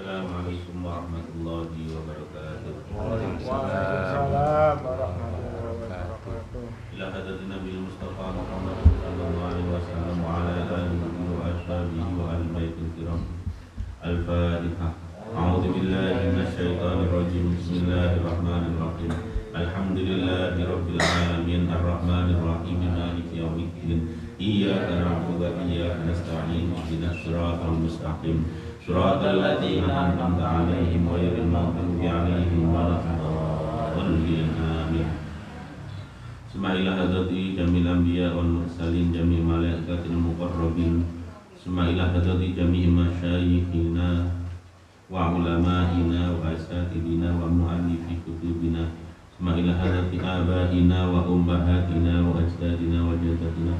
Assalamualaikum warahmatullahi wabarakatuh. Waalaikumsalam warahmatullahi wabarakatuh. Ila hadratin Nabi Mustafa Muhammad sallallahu alaihi wasallam wa ala alihi wa ashabihi wa ahli baitil kiram. Al-Fatihah. A'udzu billahi minasy syaithanir rajim. Bismillahirrahmanirrahim. Alhamdulillahi rabbil alamin arrahmanir rahim maliki yaumiddin. Iyyaka na'budu wa iyyaka nasta'in. Ihdinas siratal mustaqim. Siratal ladzina an'amta 'alaihim ghairil maghdubi 'alaihim waladdallin. Amin. Sumailah hadrati jamil anbiya wal mursalin jami' malaikatil muqarrabin. Sumailah hadrati jami' masyayikhina wa ulama'ina wa asatidina wa mu'allifi kutubina. Sumailah hadrati abaina wa ummahatina wa ajdadina wa jaddatina.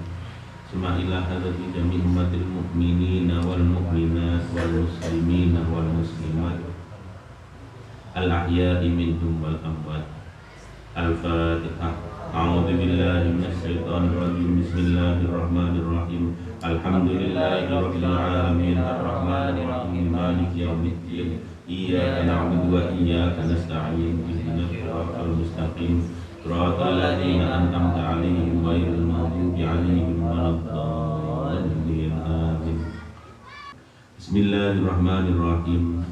Sumailah hadrati jami' ummatil mu'minina wal mu'minat wal muslimina wal muslimat al-ahya'i minhum wal amwat. Al-Fatihah. A'udzu billahi minasy syaithanir rajim. Bismillahirrahmanirrahim. Alhamdulillahirabbil alamin arrahmanir rahim maliki yaumiddin. Iyyaka na'budu wa iyyaka nasta'in. Ihdinas siratal mustaqim. Siratal ladzina an'amta 'alaihim ghairil maghdubi 'alaihim waladdallin. Amin. Bismillahirrahmanirrahim.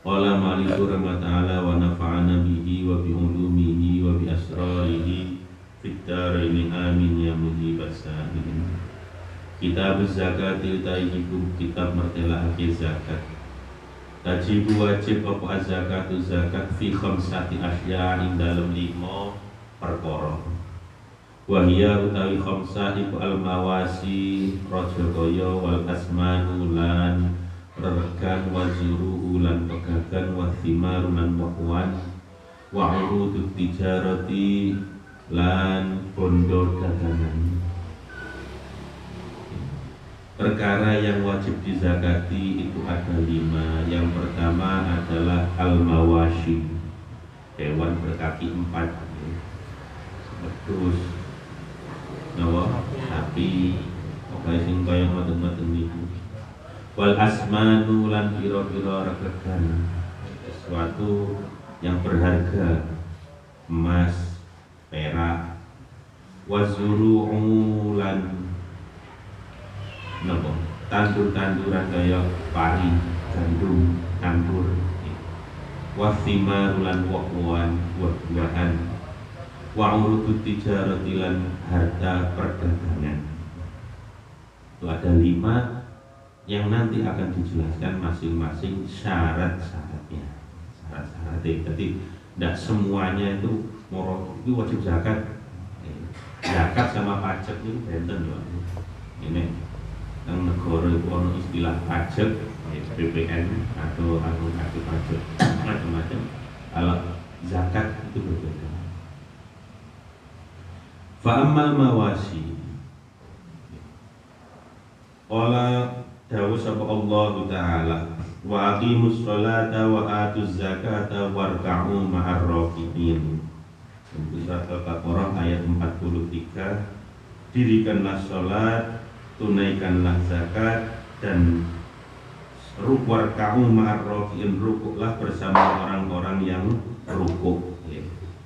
Qala Maliku rahmata'ala wa nafa'ana bihi wa bi ulumihi wa bi asrarihi fid dharain amin ya mujibas sa'ilin. Kitab zakatil tajibu, kitab mertelahake zakat. Tajibu wajib apa zakatu zakat fi khamsati asya ing dalem 5 perkara. Wa hiya utawi khamsah iku al mawasi rajagaya wal asmanu lan regan wa zuruhu lan pegagan wa thimaru lan wakwan wa urudut tijarati lan bondo dagangan. Perkara yang wajib dizakati itu ada 5. Yang pertama adalah al-mawashi, hewan berkaki 4. Terus sapi, pokoke sing kaya ngoten-ngoten niku. Wal asmanu lan pira-pira regegan, sesuatu yang berharga, emas, perak. Wazuru'u lan napa tandur-tanduran kaya pari, gandum, anggur. Wathimaru lan wak-wakan, buah-buahan. Wa urudut tijarati lan harta perdagangan. Itu ada 5 yang nanti akan dijelaskan masing-masing syarat-syaratnya. Syarat-syaratnya. Jadi tidak semuanya itu itu wajib zakat. Zakat sama pajak itu benten loh. Ini yang negara itu ada istilah pajak, BPN atau pajak macam-macam. Kalau zakat itu berbeda. Fa'amal mawasi. Qala dawuh sapa Allah Ta'ala wa aqimus sholata wa atuz zakata warka'u ma'ar raki'in. Surat Al-Baqarah ayat 43. Dirikanlah sholat, tunaikanlah zakat, dan warka'u ma'ar raki'in, rukuklah bersama orang-orang yang rukuk.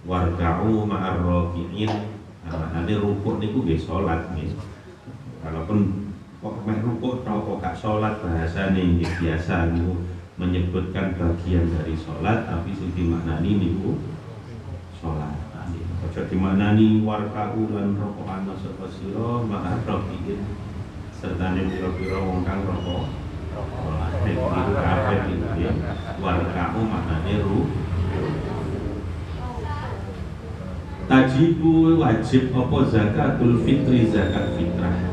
Warka'u ma'ar raki'in, nanti rukuk niku nggih sholat nggih. Kalaupun kok mek rukuk tau kok gak sholat, bahasane nggih biasa niku menyebutkan bagian dari sholat, tapi sing dimaknani niku sholat. Aja dimaknani warka'u lan rokokan sapa sira ma'ar rakiin, sertane pira-pira wong kang rokok. Itu kabeh iki warka'u maknane tajibu wajib apa zakatul fitri, zakat fitrah.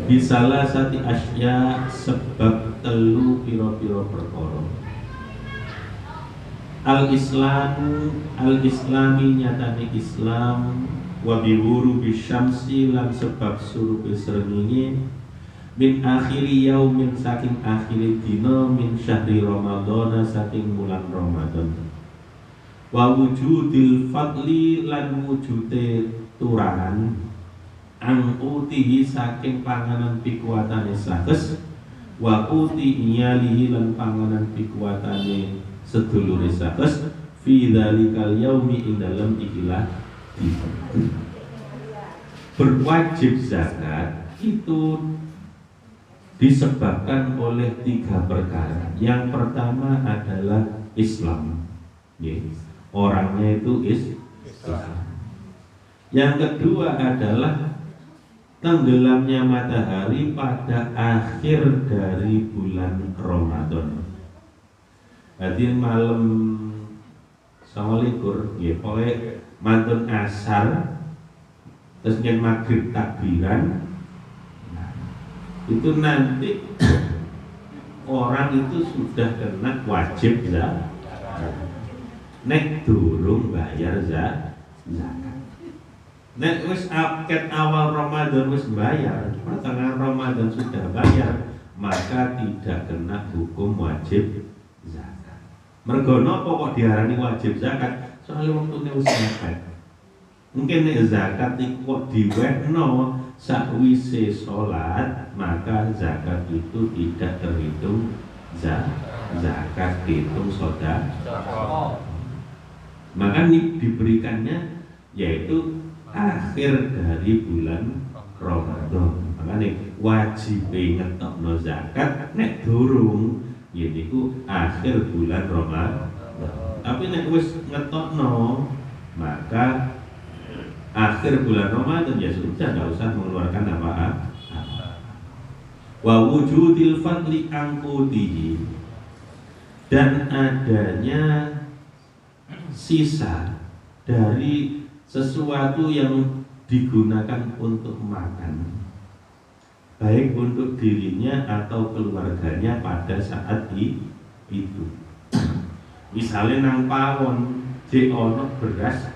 Bisalah sati asya, sebab telu piro-piro perkara. Al-islami nyatane Islam, wa biwuru bisyamsi lan sebab suruh srengenge, min akhiri yaumin saking akhiri dina, min syahri ramadhana saking bulan Ramadan. Wa wujudil fadli lan wujude turahan, ang utihi saking panganan pikuatane sakes, wa quti iyalihi lan panganan pikuatane sedulure sakes fi dzalikal yaumi ing dalem ikilah dina. Berwajib zakat itu disebabkan oleh 3 perkara. Yang pertama adalah Islam, orangnya itu Islam. Yang kedua adalah tenggelamnya matahari pada akhir dari bulan Ramadan. Jadi malam 29 ya, oleh mantun asar terus yang maghrib takbiran. Nah, itu nanti orang itu sudah kena wajib zakat. Nek durung bayar zakat. Nek wis ket awal Ramadan wis bayar, pertengahan Ramadan sudah bayar, maka tidak kena hukum wajib zakat. Mergo napa kok diarani wajib zakat? Soalnya waktune wis mepet. Mungkin nek zakat iku kok diwehno sakwise salat, maka zakat itu tidak terhitung zakat, dihitung sedekah. Maka diberikannya yaitu akhir dari bulan Ramadan. Makanya wajib ngetokno zakat nek durung yaitu akhir bulan Ramadan. Tapi nek wis ngetokno maka akhir bulan Ramadan ya sudah, tidak usah mengeluarkan apa-apa. Wa wujudil fadli angkutihi, dan adanya sisa dari sesuatu yang digunakan untuk makan, baik untuk dirinya atau keluarganya pada saat itu. Misalnya nang pawon jek ono beras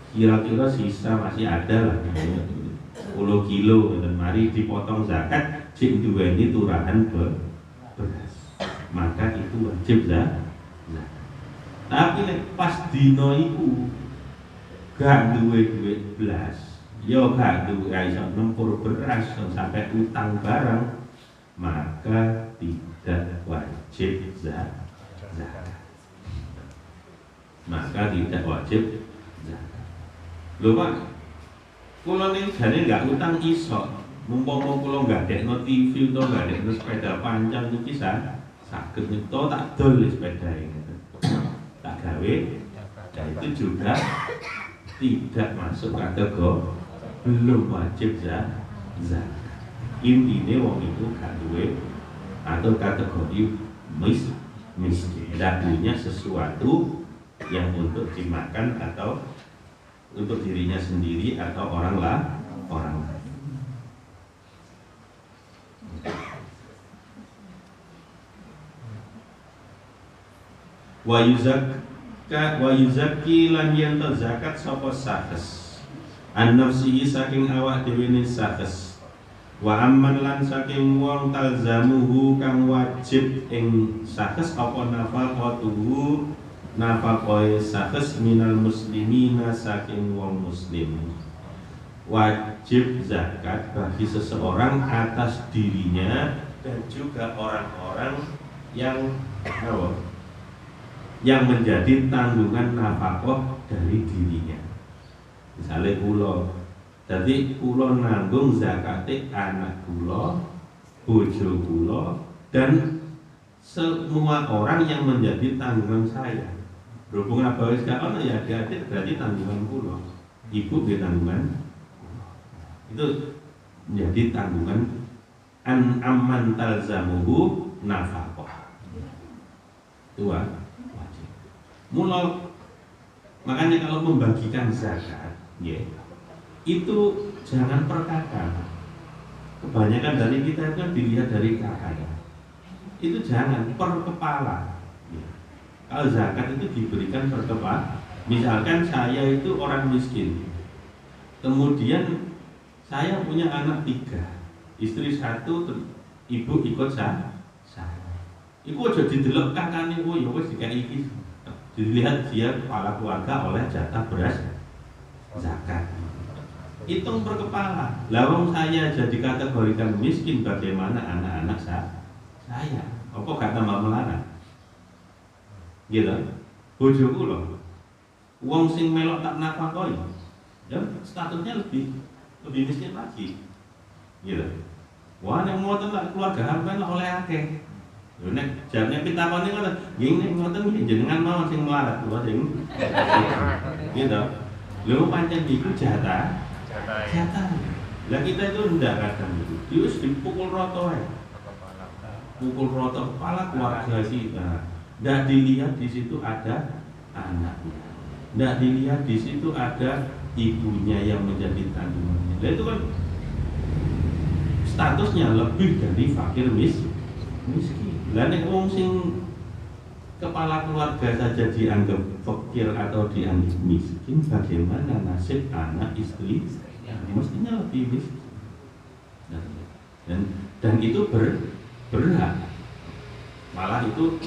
kira-kira sisa masih ada lah 10 kilo, dan mari dipotong zakat jek duweni turahan beras, maka itu wajib zakat. Tapi pas dino iku gak duwe duit belas, yo gak duwe iso nempur beras sampai utang barang, maka tidak wajib zakat. Maka tidak wajib zakat. Lho Pak, kula ning jane gak utang iso, mumpama kula gak dekno TV to gak dekno sepeda panjang iki saged nyeto tak dol sepeda iki. Tak gawe, dan itu juga tidak masuk kategori belum wajib zakat. Intinya wong itu gak duwe atau kategori miskin, tidak punya sesuatu yang untuk dimakan atau untuk dirinya sendiri atau orang lain. Wa yuzakki lan yenta zakat sapa sakes an nafsihi saking awak dhewe ne sakes, wa amman lan saking wong talzamuhu kang wajib ing sakes apa nafaqatuhu nafaqoe sakes minal muslimina saking wong muslim. Wajib zakat bagi seseorang atas dirinya dan juga orang-orang yang menjadi tanggungan nafkah dari dirinya. Misalnya kula, jadi kula nanggung zakate anak kula, bojo kula, dan semua orang yang menjadi tanggungan saya. Berhubung apa wis gak ono ya adik-adik berarti tanggungan kula. Ibu dia tanggungan. Itu menjadi tanggungan amman talzamuhu nafkah. Itu mula, makanya kalau membagikan zakat, ya, itu jangan per kakak. Kebanyakan dari kita itu kan dilihat dari kakak. Itu jangan per kepala. Ya. Kalau zakat itu diberikan per kepala. Misalkan saya itu orang miskin, kemudian saya punya anak 3, istri 1, ibu ikut saya. Iku aja didelok kakane ku ya wis dikai iki. Dilihat dia kepala keluarga oleh jatah beras zakat. Hitung per kepala. Lawang saya jadi kategorikan miskin, bagaimana anak-anak Saya, apa gak tambah melarat? Gitu. Bojoku loh. Wong sing melok tak nafakoi, ya statusnya lebih miskin lagi. Gitu. Wah, nek ngoten tak keluarga sampean oleh akeh. Lho nek jarane pitakone ngoten, nggih nek ngoten nggih jenengan mawon sing melarat kula sing. Gitu. Lho pancen iku jatah. Lah kita itu ndak kadang itu. Terus dipukul rata ae. Pukul rata kepala keluarga kita. Ndak dilihat di situ ada anaknya. Ndak dilihat di situ ada ibunya yang menjadi tanggungannya. Lah itu kan statusnya lebih dari fakir miskin. Lah nek wong sing kepala keluarga saja dianggap fakir atau dianggap miskin, bagaimana nasib anak istri? Mestinya lebih miskin. Dan itu berhak. Malah itu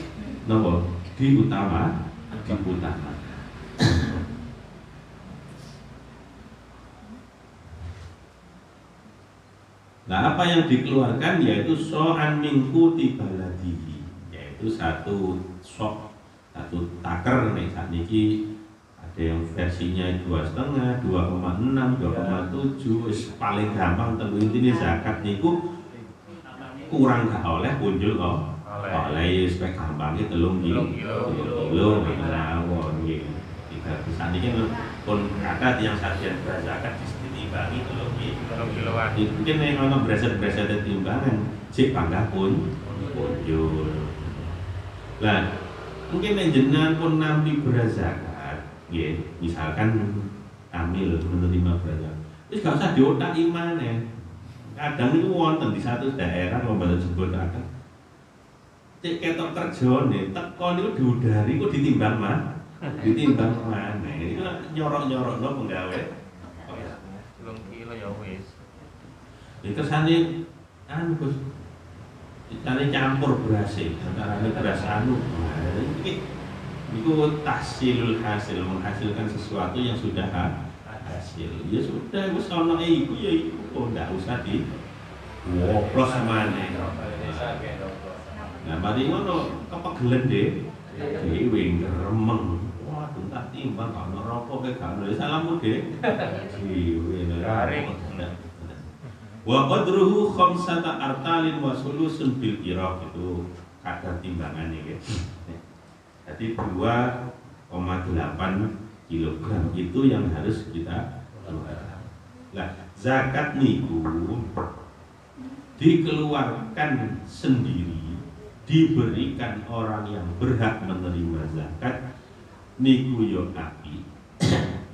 nopo diutama. Nah, apa yang dikeluarkan yaitu so'an mingku tibaladihi, yaitu satu taker nih saat ini ada yang versinya 2,5, 2,6, 2,7, paling gampang tentu intinya zakat niku kurang gak oleh punjul kok oleh spek gampangnya 3 kilo mawon nggih. Saat ini pun kata yang sarjana zakat ditimbangi 3 kiloan. Mungkin nek ana breset-breset timbangan sik panggah pun punjul. Lah mungkin nek jenengan pun nampi beras zakat, nggih, misalkan amil menerima beras zakat. Wis gak usah diotak imane. Kadang itu wonten di satu daerah lomba sebut akad. Cek ketok kerjane, teko niku diudari kok ditimbang ditimbang mana? Ini nyorok-nyorok lo penggawe. 3 kilo ya wis. Itu kersane Gus. Ditane campur beras antara beras itu tahsilul hasil, menghasilkan sesuatu yang sudah hasil. Ya sudah, wis ana iku ya iku kok ndak usah di woplos maneh. Nah, mari ngono kepegelen dhewe ngremeng. Waduh, tak timbang kok neraka ke gak ono salammu dhewe. Garing. Wa qadruhu khamsata artalin wa sulusun bil iraq, itu kadar timbangannya guys. Jadi 2,8 kilogram itu yang harus kita keluarkan. Nah, zakat niku dikeluarkan sendiri, diberikan orang yang berhak menerima zakat niku yo api.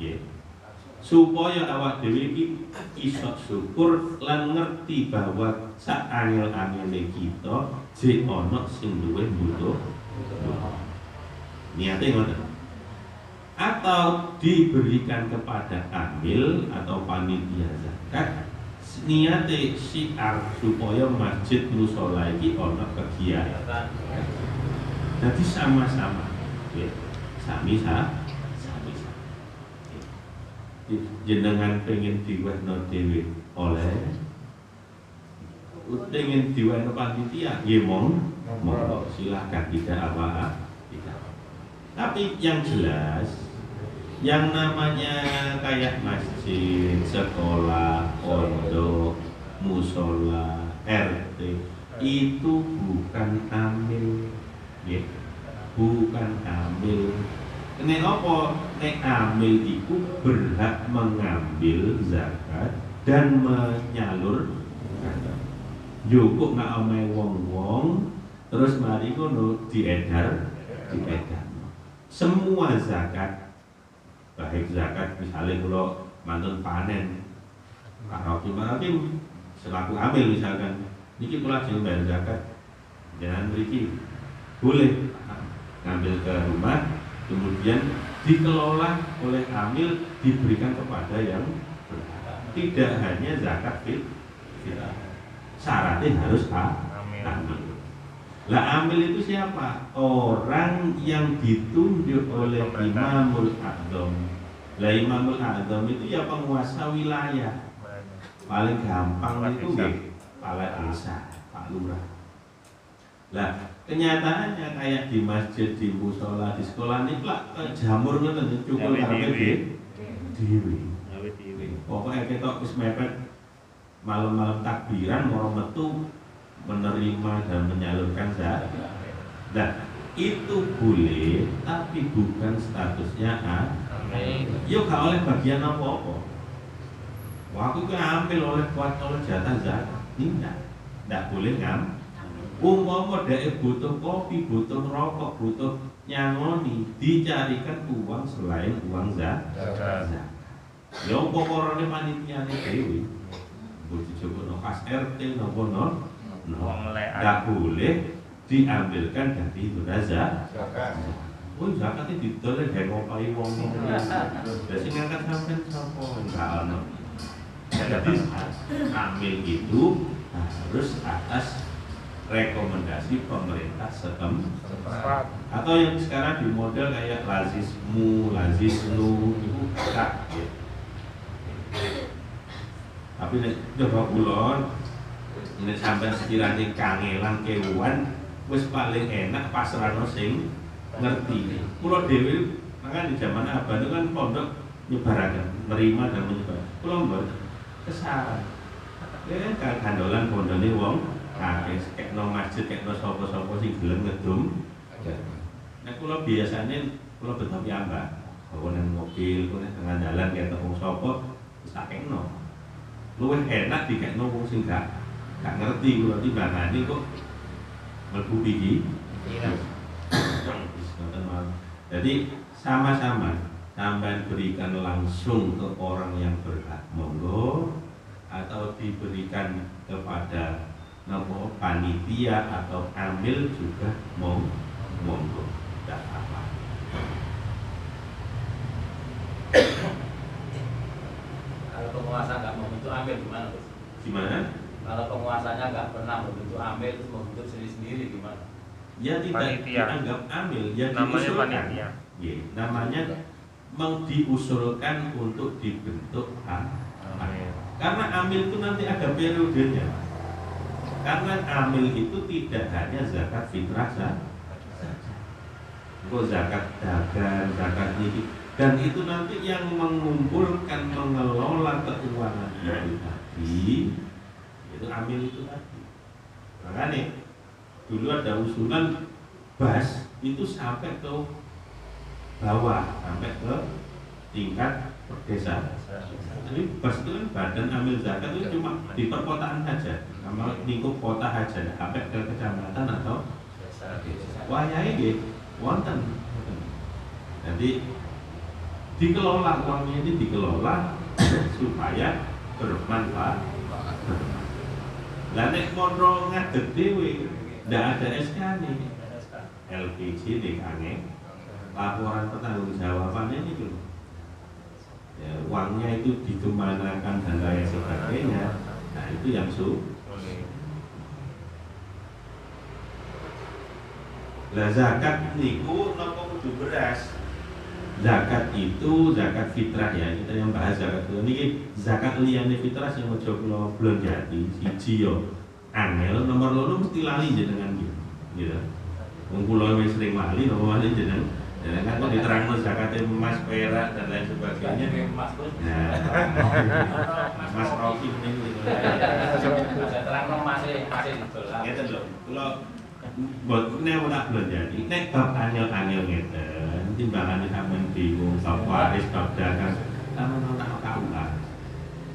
Ya. Supaya awak dhewe iki iso syukur lan ngerti bahwa sak angel-angele kita jek ana sing luwih butuh. Niate ngoten. Atau diberikan kepada amil atau panitia zakat niate syiar supaya masjid mushola iki ana kegiatan. Jadi sama-sama ya. Sami-sama jenengan pengen diwehno dhewe oleh pengen diwehno panitia nggih monggo silahkan, tidak apa-apa. Tapi yang jelas yang namanya kayak masjid, sekolah, pondok, musola, RT itu bukan amil, ya, bukan amil. Nek apa? Nek amil itu berhak mengambil zakat dan menyalur. Cukup nggak omai wong-wong, terus mari kono diedar. Semua zakat, baik zakat misalnya kalau mantun panen, Pak Hakim selaku amil misalkan, niki pula jangan bayar zakat, jangan beri, boleh ngambil ke rumah. Kemudian dikelola oleh amil, diberikan kepada yang berhak. Tidak hanya zakat fitrah, syaratnya harus amil. Lah amil itu siapa? Orang yang ditunjuk oleh Imamul A'zam. Lah Imamul A'zam itu ya penguasa wilayah. Paling gampang itu kepala desa, Pak Lurah. Lah, kenyataannya kayak di masjid, di musola, di sekolah ini lah jamur ngoten cukup karpe dhewe. Pokoknya kita wis mepet malam-malam takbiran mau metu menerima dan menyalurkan zakat. Nah, itu boleh tapi bukan statusnya yuk gak oleh bagian apa-apa. Waktu itu ambil oleh jatah zakat. Tidak boleh ngam. Umpama dhek butuh kopi, butuh rokok, butuh nyangoni, dicarikan uang selain uang zakat. Ya pokoke panitiane dhewe. Mbok dicoba kas RT nopo nggak boleh diambilkan dari zakat. Oh zakatnya didol gawe ngopahi wong. Lah sing ngangkat sampean sapa enggak ono. Jadi amil itu harus atas rekomendasi pemerintah setempat atau yang sekarang di model kayak lazismu, lazisnu itu tak ya. Tapi nek coba kulon nek sampean sekiranya kangelan kewan wis paling enak pasrahno sing ngerti. Kulo dhewe kan di zaman abah itu kan pondok nyebaraken, nerima dan menyebar. Kulo mbok kesaran. Ya kandolan pondone wong akeh kekno masjid kekno sapa-sapa sing gelem ngedum. Nek kula biasane kula beto piyambak, bawa nang mobil, kula tengah jalan ketok wong sapa wis tak kekno. Luwih enak dikekno wong sing gak ngerti kula timbangane kok mlebu iki. Jadi sama-sama sampean berikan langsung ke orang yang berhak monggo atau diberikan kepada panitia atau amil juga monggo tidak apa. Kalau penguasa nggak membentuk amil gimana? Gimana? Kalau penguasanya nggak pernah membentuk amil, terus membentuk sendiri gimana? Ya tidak panitia. dianggap amil, ya Namanya diusulkan. panitia. Ya, namanya diusulkan untuk dibentuk amil. Karena amil itu nanti ada periodenya. Karena amil itu tidak hanya zakat fitrah saja. Kok zakat dagang, zakat ini, dan itu nanti yang mengumpulkan, mengelola keuangan itu tadi, itu amil itu tadi. Makanya dulu ada usulan BAS itu sampai ke bawah, sampai ke tingkat desa. Jadi BAS itu kan badan amil zakat itu cuma di perkotaan saja, sama lingkup kota saja, sampai ke kecamatan atau wayai gitu, wonten. Jadi dikelola, uangnya ini dikelola supaya bermanfaat. Lah nek mondro ngadeg dhewe, ndak ada SK nih. LPG DKNG, laporan pertanggungjawabannya itu. Ya, uangnya itu dikemanakan dan lain sebagainya. Nah itu yang Lah zakat niku napa kudu beras? Zakat itu zakat fitrah ya. Kita yang bahas zakat itu niki zakat liyane fitrah sing aja kula blonjati. Siji yo angel, nomor loro mesti lali jenengan iki. Gitu. Wong kula wis sering lali nomor wali jenengan. Dan kan kok diterangno zakate emas, perak dan lain sebagainya. Nah, Mas Rofi niku. Saya terangno masih dolar. Ngeten lho, kula buat nek ora blonjati, nek bab anyel-anyel ngeten, timbangane sampean bingung bab waris, bab dagang, sampean tak KUA.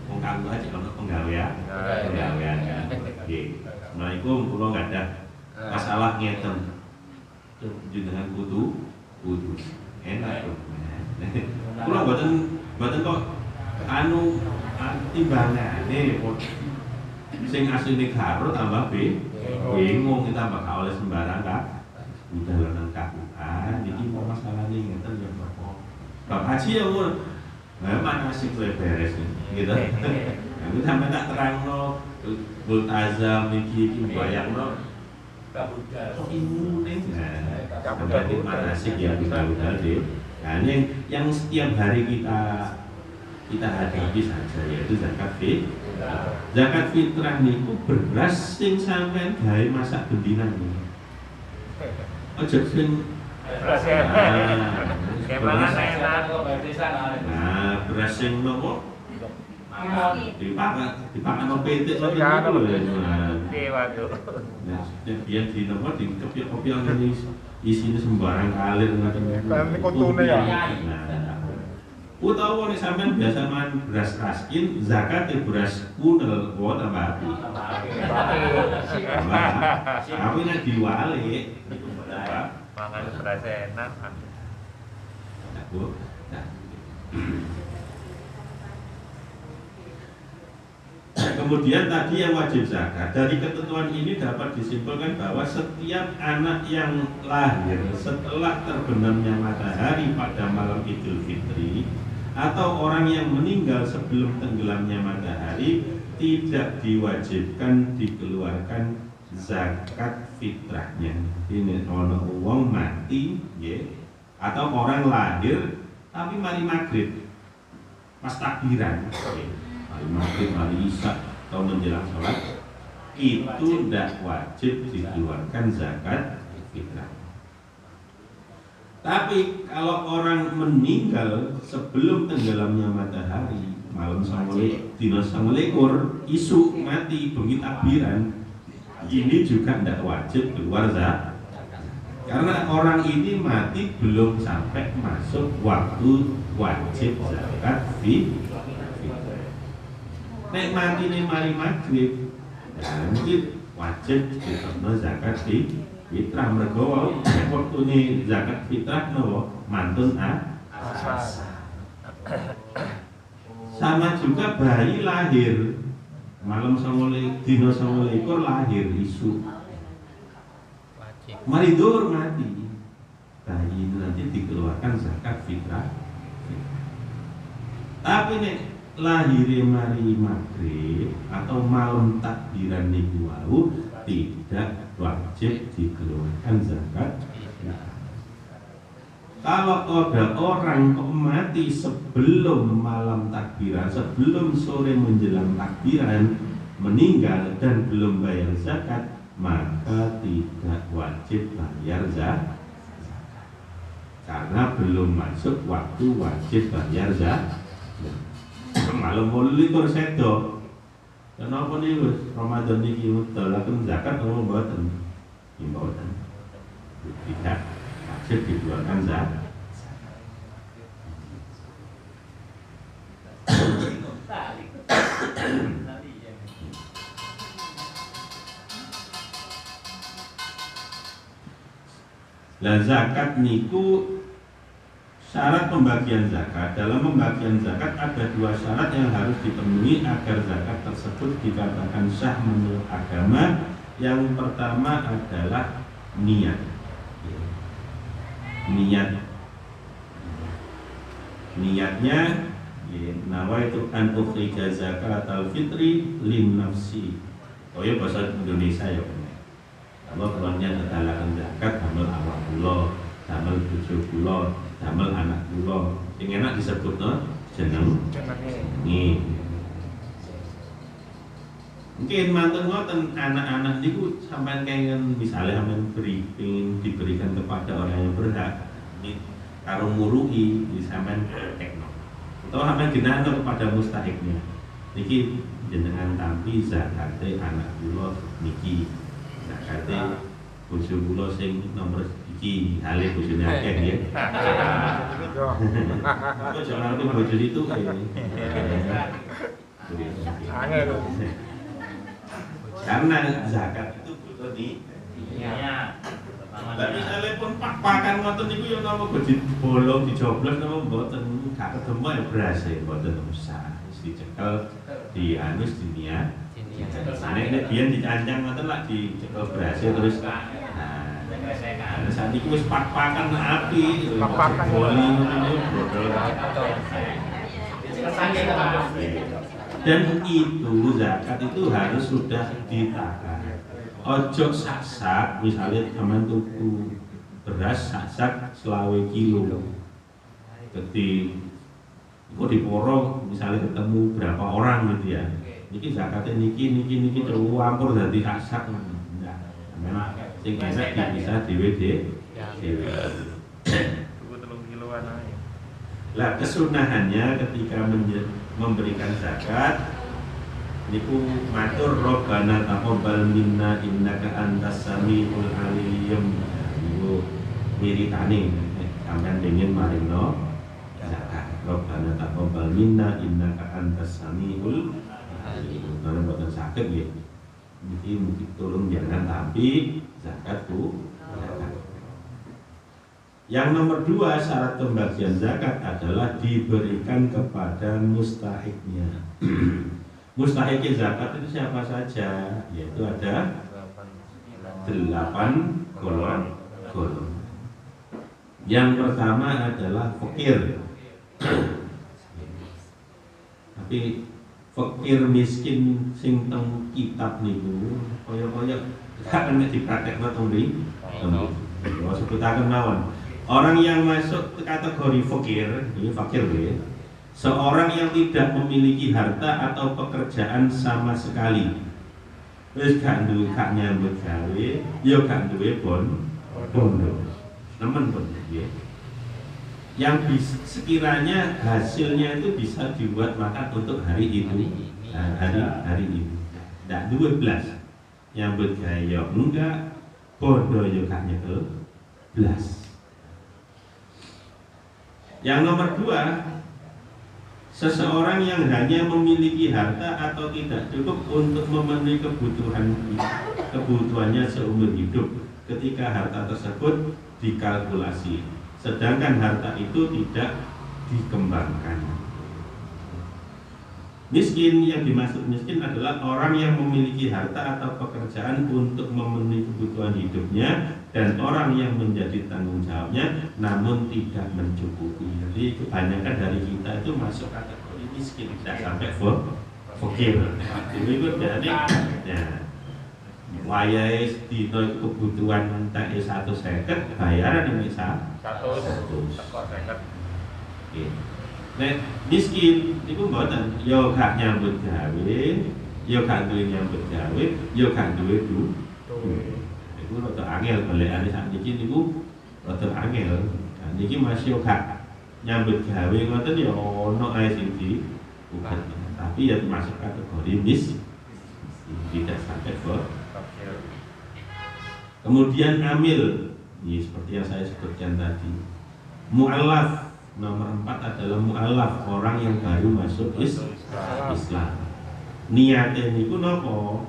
Wong KUA cek ono penggawean kan. Nggih. Assalamualaikum, kula enggak ada masalah ngeten. Jenengan kudu enak kok. Kula mboten kok timbangane sing asline karo tambah bingung kita bakal oleh sembarang kak udah lenang KUA jadi mau masalahnya ngeten ya bab haji ya umur mana sih beres gitu. Aku sampai tak terangno multazam iki bayangno Kabudal. Ini berarti manasik ya kita deh. Nah ini yang setiap hari kita hadapi saja yaitu zakat fitrah. Zakat fitrah niku beras sing sampean gawe masak bendinan. Aja sing Beras enak. Kemangan enak. nah, beras sing nopo? Dipakan apa pitik lagi Ya, niku lho. Oke, waduh. Nah, biyen di nopo di kopi-kopian ini isine sembarang kalir ngoten niku. Kan kutune ya. Nah, utawa nek sampean biasa mangan beras raskin, zakate beras kunel kuwi tambah api. Tapi nek diwalik iku tambah. Mangan beras enak. Nah, Bu. Nah. Kemudian tadi yang wajib zakat, dari ketentuan ini dapat disimpulkan bahwa setiap anak yang lahir setelah terbenamnya matahari pada malam Idul Fitri atau orang yang meninggal sebelum tenggelamnya matahari tidak diwajibkan dikeluarkan zakat fitrahnya. Ini ono wong mati, ya, atau orang lahir tapi mari maghrib pas takbiran, mari maghrib, mari isya atau menjelang sholat, itu tidak wajib dikeluarkan zakat fitrah. Tapi kalau orang meninggal sebelum tenggelamnya matahari, malam dina 29 isu mati bengi takbiran, ini juga tidak wajib keluar zakat. Karena orang ini mati belum sampai masuk waktu wajib zakat fitrah. Nek mati nih mari maghrib, nah mungkin wajib diterima zakat fitrah. Mergo nek waktune zakat fitrah nopo mantun sama juga bayi lahir malam dina 29 lahir isu mari dur mati, bayi itu nanti dikeluarkan zakat fitrah. Tapi nek lahir mari maghrib atau malam takbiran niku wau tidak wajib dikeluarkan zakat. Kalau ada orang kok mati sebelum malam takbiran, sebelum sore menjelang takbiran, meninggal dan belum bayar zakat, maka tidak wajib bayar zakat karena belum masuk waktu wajib bayar zakat. Malam likur sedo. Kenapa nih Gus? Ramadan niki mudalaken zakat atau mboten? Mboten. Tidak wajib dikeluarkan zakat. Lah zakat niku syarat pembagian zakat. Dalam pembagian zakat ada dua syarat yang harus dipenuhi agar zakat tersebut dikatakan sah menurut agama. Yang pertama adalah niat. Niatnya nawaitu an ukhrija zakatal fitri lin nafsi. Oh ya bahasa Indonesia ya. Kalau keluarnya tetalakan zakat damel awak kula, damel bojo kula, damel anak kula. Sing enak disebutno jeneng. Nggih. Mungkin mantun ngoten anak-anak niku sampean kenging misalnya sampean pengin diberikan kepada orang yang berhak. Ini karo muruhi sampean tekno. Atau sampean ginano kepada mustahiknya. Niki jenengan tampi zakate anak kula niki. Zakate bojo kula sing nomor iki hale bojone akeh nggih. Aku jangan ngerti bojo itu karena zakat itu butuh niat. Lah misale pun pak-pakan ngoten niku ya napa bojo bolong dijoblos napa mboten gak ketemu ya beras e mboten usah. Wis dicekel di anus di niat. Nek biyen dicancang ngoten lak dicekel beras terus saat ini wis pak-pakan api, Pak-pakan boli ngoten botol. Dan itu zakat itu harus sudah ditata. Ojo sak-sak, misalnya teman tuku beras sak-sak 20 kilo. Jadi kok diporo misalnya ketemu berapa orang gitu ya. Niki zakatnya niki campur dadi sak-sak. Enggak. Sing enak dipisah dhewe dhewe. Tuku 3 kiloan ae. Lah kesunahannya ketika memberikan zakat niku matur Rabbana taqabbal minna innaka antas samiul alim. Niku wiritane sampeyan pengen maringno zakat. Rabbana taqabbal minna innaka antas samiul alim. Karena boten saged nggih. Niki mungkin tolong jangan tapi zakat bu zakat. Yang nomor 2 syarat pembagian zakat adalah diberikan kepada mustahiknya. Mustahiknya zakat itu siapa saja? Yaitu ada 8 golongan. Yang pertama adalah fakir. Tapi fakir miskin sing teng kitab niku kaya-kaya gak kena dipraktekno teng mriki. Yo sebutaken mawon. Orang yang masuk ke kategori fakir, ini fakir ya. Seorang yang tidak memiliki harta atau pekerjaan sama sekali. Wis gak duwe gak nyambut gawe, yo gak duwe bondo. Nemen pun ya. Yang sekiranya hasilnya itu bisa dibuat makan untuk hari itu, hari ini. Tidak 12 nyambut gawe yo enggak, bondo yo gak nyekel belas. Yang nomor 2, seseorang yang hanya memiliki harta atau tidak cukup untuk memenuhi kebutuhannya seumur hidup ketika harta tersebut dikalkulasi, sedangkan harta itu tidak dikembangkan. Miskin, yang dimaksud miskin adalah orang yang memiliki harta atau pekerjaan untuk memenuhi kebutuhan hidupnya dan orang yang menjadi tanggung jawabnya namun tidak mencukupi. Jadi kebanyakan dari kita itu masuk kategori miskin, tidak sampai fakir. Itu jadi ya wayai dino kebutuhan tak 150 bayaran ini 100. Nek miskin itu mboten, yo gak nyambut gawe, yo gak duwe nyambut gawe, yo gak duwe duit. Iku rada angel golekane sakniki niku rada angel. Niki masih yo gak nyambut gawe ngoten yo ono ae sing diugat. Tapi ya termasuk kategori tidak sampai fakir. Kemudian amil, ini seperti yang saya sebutkan tadi. Mu'allaf, nomor 4 adalah mu'allaf, orang yang baru masuk Islam. Niatnya niku napa?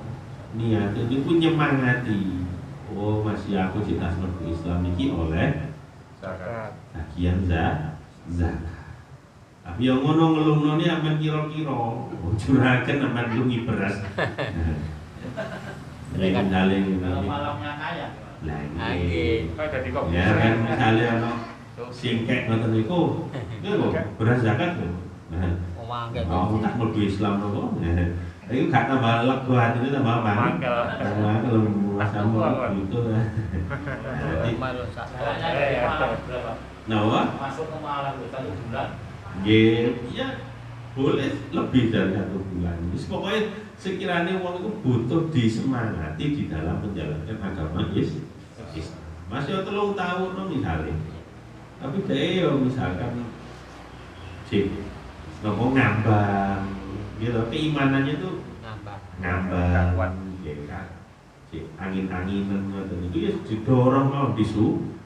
Niatnya niku nyemangati. Oh, masih aku ditasno ke Islam niki oleh zakat. Bagian zakat. Tapi yang ngono ngelungno ni aman kira-kira, juragan aman lungi beras. Daling malamnya kaya. Lagi. Dadi kok. Ya kan misalnya ono singkek ngoten niku, niku beras zakat lho. Omah kek. Oh, tak mlebu Islam kok. Iku gak tambah lega hati tambah mangkel. Mangkel masamu itu. Jadi Berapa? Nawa? Masuk ke malam 1 bulan. Ya boleh lebih dari 1 bulan. Terus pokoknya sekiranya wong itu butuh disemangati di dalam menjalankan agama Islam. Masih 3 tahun misalnya. Tapi dia misalkan nopo ngambang, gitu. Keimanannya tuh ngambang, ya, angin-anginan itu ya didorong mau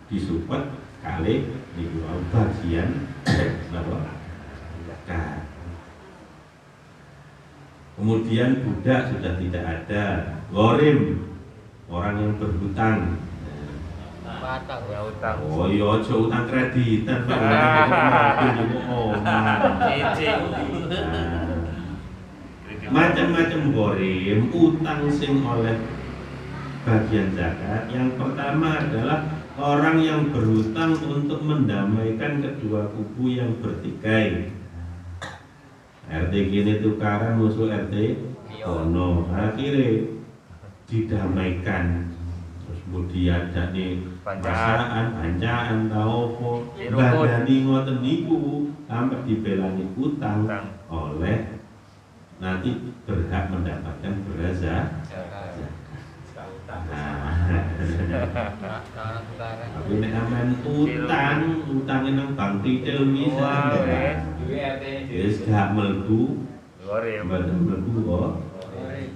disupport kali di bagian zakat. Kemudian budak sudah tidak ada, gharim, orang yang berhutang. Batang Ya utang. Oh iya, aja utang kreditan Pak. Macam-macam gharim, utang sing oleh bagian zakat. Yang pertama adalah orang yang berhutang untuk mendamaikan kedua kubu yang bertikai. RT gini tukaran musuh RT kono, akhirnya didamaikan. Terus kemudian jadi bancaan tau apa bandani ngoten niku sampai dibelani utang oleh nanti berhak mendapatkan beras zakat. Nah, Cara sekarang. Tapi nek aman utangnya nang bank retail bisa. Wah, wes. Duwe RT Wis gak mlebu, Goreng. mboten mlebu kok.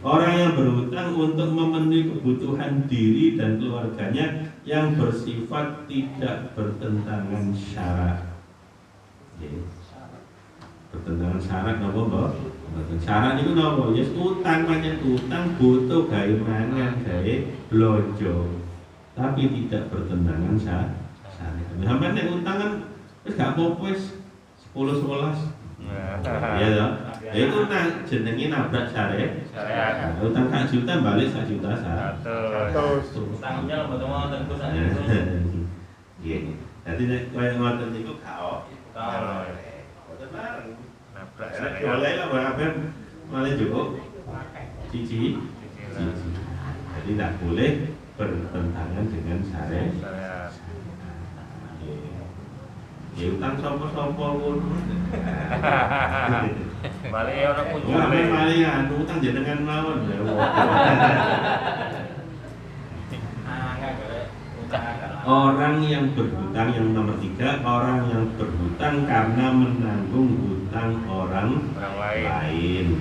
Orang yang berhutang untuk memenuhi kebutuhan diri dan keluarganya yang bersifat tidak bertentangan syarat. Nggih. Bertentangan syarat napa, Mbok? Mboten syarat niku napa? Ya utang pancen utang butuh gawe mangan, gawe blonjo. Tapi tidak bertentangan syarat. Sampeyan nek utang kan wis gak apa-apa wis 10 11. Iya toh? Ya itu jenenge nabrak syariat. Syariat. Utang 1 juta balik 1 juta Satu. Utangnya mboten wonten terus sak Iya. Dadi nek koyo ngoten niku gak Kalau Boten bareng. Nabrak Nek syariat. boleh lah berapa malah cukup cici. Cicilan. Jadi tidak boleh bertentangan dengan syariat. Syariat. Ya utang sapa-sapa pun. Balik ya orang kunci. Ora mari anu utang jenengan mawon ya. enggak boleh utang agak. Orang yang berhutang yang nomor 3, orang yang berhutang karena menanggung hutang orang lain.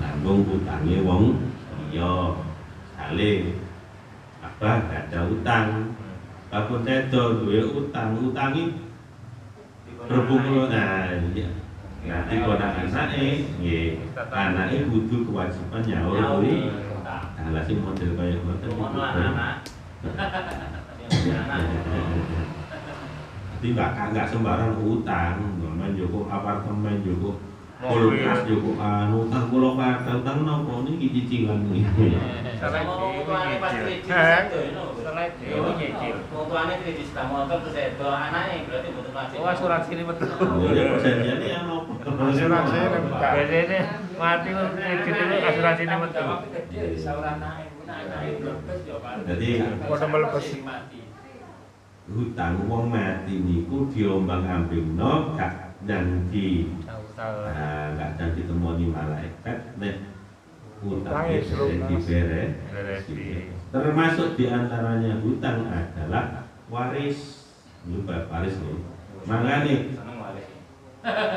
Nanggung hutangnya wong liya. Sale abah gak ada utang. Bakun tedo duwe utangi berhubung kula iya. Nanti konak anake nggih, anake kudu kewajiban nyaur kuwi. Lah sing model kaya ngoten Mohon anak. Jadi nggak sembarang utang, main joko apartemen, joko kulkas, joko anu, utang pulau utang nopo ini cicilan nih. Sama wong tuane pas kredit Selain itu nyicil. wong tuane kredit sepeda motor terus itu anake berarti butuh kasih. Oh, asuransi ini betul. Ya perjanjian yang nopo. Asuransi ini bukan. Biasanya mati kredit itu asuransi ini betul. Jadi Kode melepas. hutang wong mati niku diombang-ambingno gak janji. Tahu-tahu. Nah, gak janji temoni malaikat nek hutang Utangnya itu suruh diberes. Berarti. Termasuk diantaranya hutang adalah waris. Lupa waris nih. Makanya Seneng waris.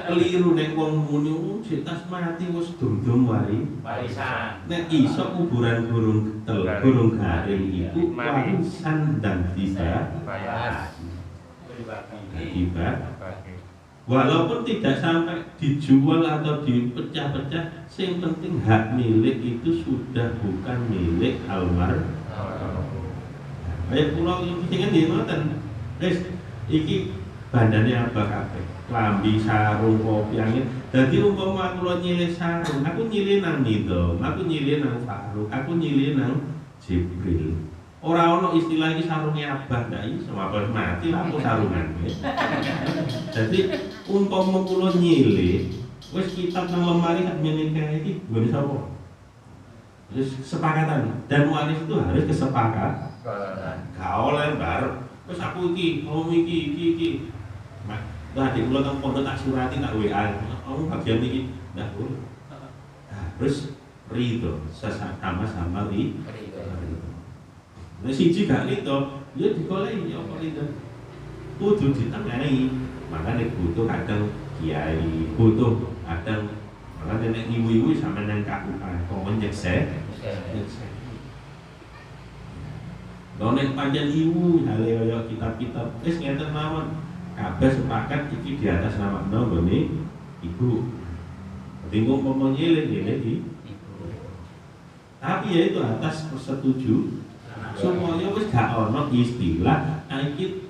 keliru nek wong muni cetas mati wis dum-dum Warisan. nek iso kuburan burung garing iku warisan dan Bayar. tiba walaupun tidak sampai dijual atau dipecah-pecah yang penting hak milik itu sudah bukan milik almarhum. Kayak pulau ini kan di ngoten. Wis iki bandane apa kabeh? Klambi, sarung, kopi angin. Dadi umpama aku lo nyilih sarung, aku nyilih nang Nidom, aku nyilih nang Faruk, aku nyilih nang Jibril. Ora ono istilah iki sarungnya abah ndak iso, apa mati lah aku sarungan. Dadi umpama kula nyilih, wis kitab nang lemari sak meneh iki nggone sapa? Wis kesepakatan dan waris itu harus kesepakatan. Gak oleh bareng. Terus aku iki, kamu iki. Nah, di pulau tang pondok tak surati tak WA. Kamu bagian iki, ndak boleh. Nah, terus ridho, sama-sama ridho. Nah, siji gak ridho, ya digoleki ya apa ridho. Kudu ditengahi. Makanya butuh kadang kiai, butuh kadang makanya nek ibu-ibu sama nang KUA, kok nyekse. Kalau nek panjang ibu, hale kaya kitab-kitab, wis ngeten mawon. Kabeh sepakat iki di atas nama nggone ibu. Bingung ngomong nyilih iki. Tapi ya itu atas persetuju. Semuanya wis gak ono istilah iki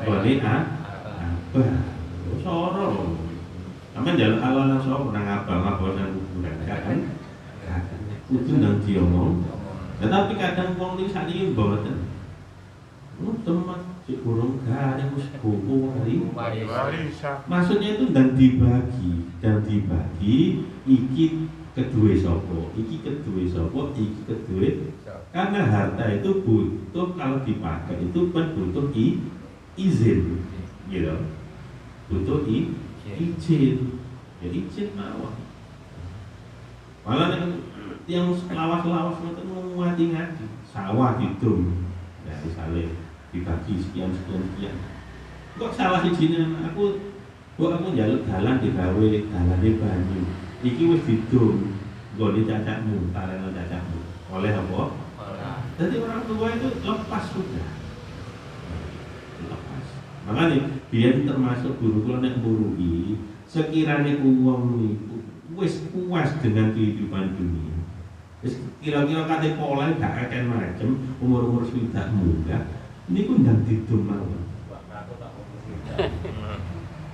nggone abah. Soro. Sampe njaluk alon nang sapa nang abang nang kuburan kan. Kudu nang diomong. Tetapi kadang wong iki sakniki mboten. Teman si burung garing wis buku Warisan. maksudnya itu dan dibagi iki kedua sopo, iki kedua sopo, iki kedua karena harta itu butuh kalau dipakai itu kan butuh izin gitu butuh izin ya izin mawon malah yang lawas-lawas itu mau ngati-ngati sawah hitung, ya misalnya dibagi sekian sekian sekian. Kok salah sijine aku njaluk dalan digawe dalane banyu. Iki wis didum, nggone cacakmu, taleno cacakmu. Oleh apa? Jadi orang tua itu lepas sudah. Lepas. Makanya biar termasuk guru kula nek muruhi, sekiranya wong niku wis puas dengan kehidupan dunia. Wis kira-kira kate pola gak akan macem umur-umur swidak munggah niku ndang didum mawon.